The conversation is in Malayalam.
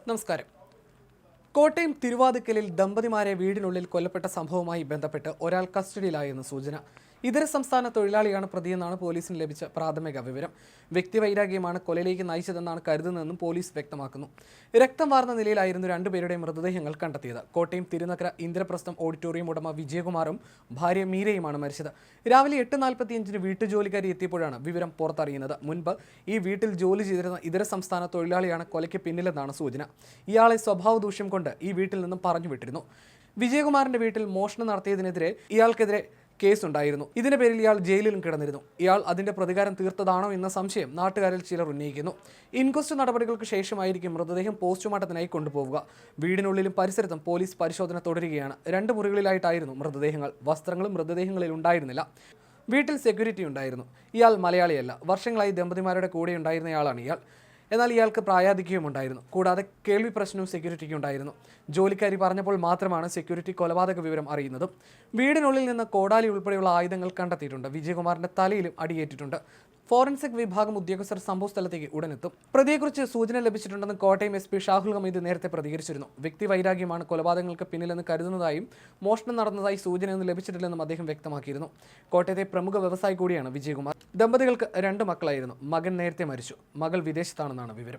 നമസ്കാരം. കോട്ടയം തിരുവാതിക്കലിൽ ദമ്പതിമാരെ വീടിനുള്ളിൽ കൊല്ലപ്പെട്ട സംഭവവുമായി ബന്ധപ്പെട്ട് ഒരാൾ കസ്റ്റഡിയിലായെന്ന് സൂചന. ഇതര സംസ്ഥാന തൊഴിലാളിയാണ് പ്രതിയെന്നാണ് പോലീസിന് ലഭിച്ച പ്രാഥമിക വിവരം. വ്യക്തിവൈരാഗ്യമാണ് കൊലയിലേക്ക് നയിച്ചതെന്നാണ് കരുതുന്നതെന്നും പോലീസ് വ്യക്തമാക്കുന്നു. രക്തം വാർന്ന നിലയിലായിരുന്നു രണ്ടുപേരുടെയും മൃതദേഹങ്ങൾ കണ്ടെത്തിയത്. കോട്ടയം തിരുനക്കര ഇന്ദ്രപ്രസ്ഥം ഓഡിറ്റോറിയം ഉടമ വിജയകുമാറും ഭാര്യ മീരയുമാണ് മരിച്ചത്. രാവിലെ 8:45 വീട്ടുജോലിക്കാരി എത്തിയപ്പോഴാണ് വിവരം പുറത്തറിയുന്നത്. മുൻപ് ഈ വീട്ടിൽ ജോലി ചെയ്തിരുന്ന ഇതര സംസ്ഥാന തൊഴിലാളിയാണ് കൊലയ്ക്ക് പിന്നിലെന്നാണ് സൂചന. ഇയാളെ സ്വഭാവ ദൂഷ്യം കൊണ്ട് ഈ വീട്ടിൽ നിന്നും പറഞ്ഞുവിട്ടിരുന്നു. വിജയകുമാറിന്റെ വീട്ടിൽ മോഷണം നടത്തിയതിനെതിരെ ഇയാൾക്കെതിരെ കേസുണ്ടായിരുന്നു. ഇതിന്റെ പേരിൽ ഇയാൾ ജയിലിലും കിടന്നിരുന്നു. ഇയാൾ അതിന്റെ പ്രതികാരം തീർത്തതാണോ എന്ന സംശയം നാട്ടുകാരിൽ ചിലർ ഉന്നയിക്കുന്നു. ഇൻക്വസ്റ്റ് നടപടികൾക്ക് ശേഷമായിരിക്കും മൃതദേഹം പോസ്റ്റ്മോർട്ടത്തിനായി കൊണ്ടുപോവുക. വീടിനുള്ളിലും പരിസരത്തും പോലീസ് പരിശോധന തുടരുകയാണ്. 2 മുറികളിലായിട്ടായിരുന്നു മൃതദേഹങ്ങൾ. വസ്ത്രങ്ങളും മൃതദേഹങ്ങളിൽ ഉണ്ടായിരുന്നില്ല. വീട്ടിൽ സെക്യൂരിറ്റി ഉണ്ടായിരുന്നു. ഇയാൾ മലയാളിയല്ല. വർഷങ്ങളായി ദമ്പതിമാരുടെ കൂടെ ഉണ്ടായിരുന്നയാളാണ് ഇയാൾ. എന്നാൽ ഇയാൾക്ക് പ്രായാധിക്യവും ഉണ്ടായിരുന്നു. കൂടാതെ കേൾവി പ്രശ്നവും സെക്യൂരിറ്റിക്ക് ഉണ്ടായിരുന്നു. ജോലിക്കാരി പറഞ്ഞപ്പോൾ മാത്രമാണ് സെക്യൂരിറ്റി കൊലപാതക വിവരം അറിയുന്നത്. വീടിനുള്ളിൽ നിന്ന് കോടാലി ഉൾപ്പെടെയുള്ള ആയുധങ്ങൾ കണ്ടെത്തിയിട്ടുണ്ട്. വിജയകുമാറിന്റെ തലയിലും അടിയേറ്റിട്ടുണ്ട്. ഫോറൻസിക് വിഭാഗം ഉദ്യോഗസ്ഥർ സംഭവസ്ഥലത്തേക്ക് ഉടനെത്തും. പ്രതിയെക്കുറിച്ച് സൂചന ലഭിച്ചിട്ടുണ്ടെന്ന് കോട്ടയം SP ഷാഹുൽ ഹമീദ് നേരത്തെ പ്രതികരിച്ചിരുന്നു. വ്യക്തി വൈരാഗ്യമാണ് കൊലപാതകങ്ങൾക്ക് പിന്നിലെന്ന് കരുതുന്നതായും മോഷണം നടന്നതായി സൂചനയൊന്നും ലഭിച്ചിട്ടില്ലെന്നും അദ്ദേഹം വ്യക്തമാക്കിയിരുന്നു. കോട്ടയത്തെ പ്രമുഖ വ്യവസായി കൂടിയാണ് വിജയകുമാർ. ദമ്പതികൾക്ക് 2 മക്കളായിരുന്നു. മകൻ നേരത്തെ മരിച്ചു. മകൾ വിദേശത്താണെന്നാണ് വിവരം.